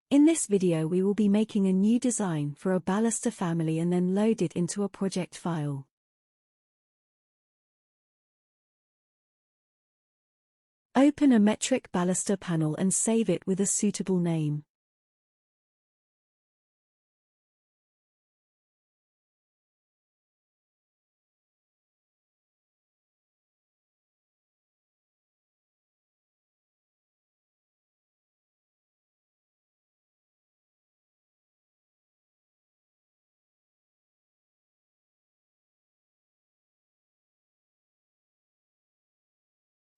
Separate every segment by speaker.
Speaker 1: In this video we will be making a new design for a baluster family and then load it into a project file. Open a metric baluster panel and save it with a suitable name.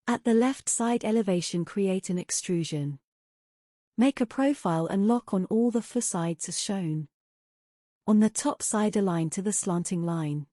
Speaker 1: At the left side elevation, create an extrusion. Make a profile and lock on all the four sides as shown. On the top side, align to the slanting line.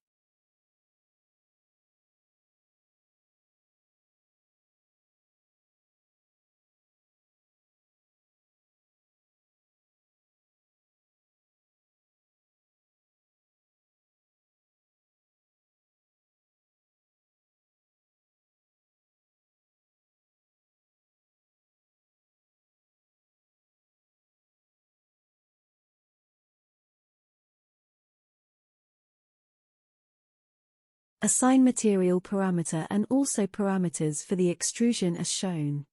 Speaker 1: Assign material parameter and also parameters for the extrusion as shown.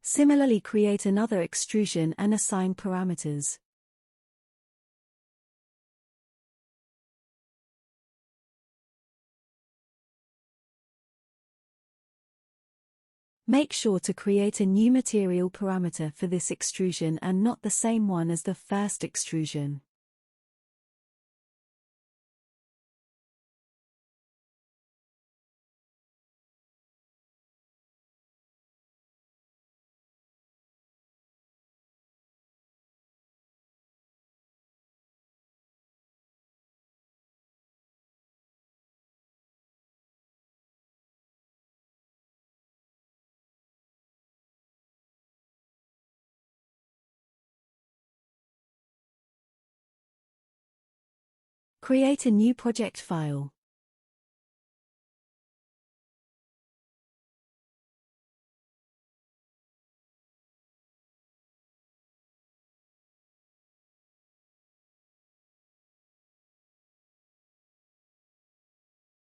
Speaker 1: Similarly, create another extrusion and assign parameters. Make sure to create a new material parameter for this extrusion and not the same one as the first extrusion. Create a new project file.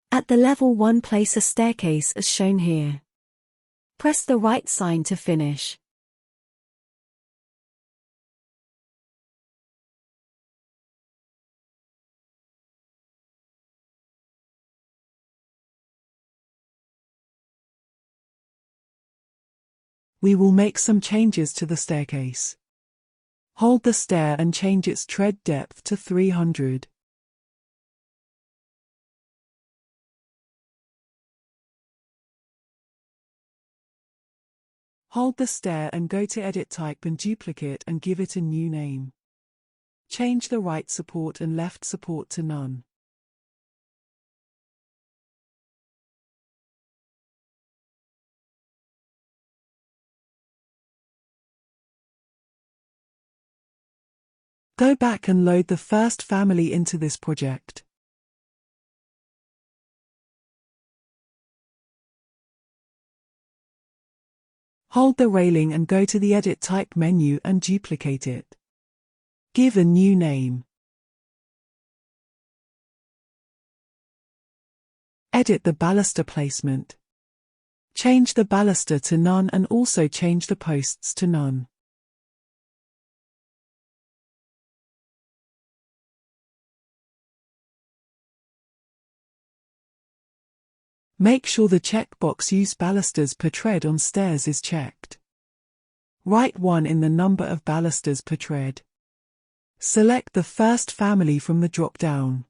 Speaker 1: At the level 1, place a staircase as shown here. Press the right sign to finish.
Speaker 2: We will make some changes to the staircase. Hold the stair and change its tread depth to 300. Hold the stair and go to Edit Type and Duplicate and give it a new name. Change the right support and left support to none. Go back and load the first family into this project. Hold the railing and go to the Edit Type menu and duplicate it. Give a new name. Edit the baluster placement. Change the baluster to none and also change the posts to none. Make sure the checkbox Use balusters per tread on stairs is checked. Write 1 in the number of balusters per tread. Select the first family from the drop-down.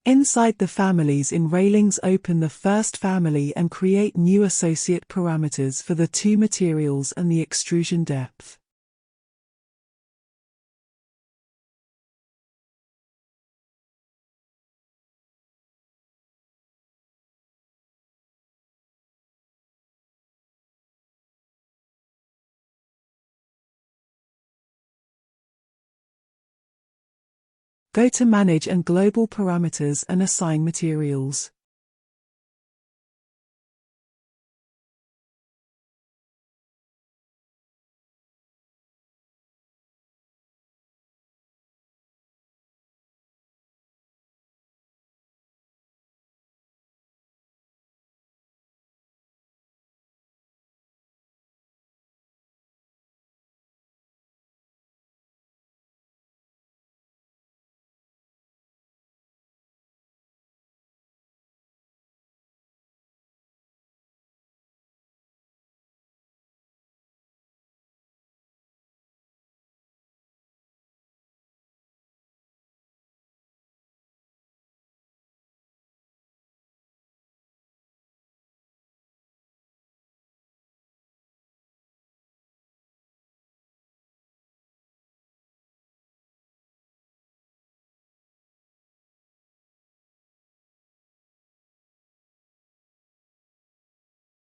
Speaker 2: Inside the families in railings, open the first family and create new associate parameters for the two materials and the extrusion depth. Go to Manage and Global Parameters and assign materials.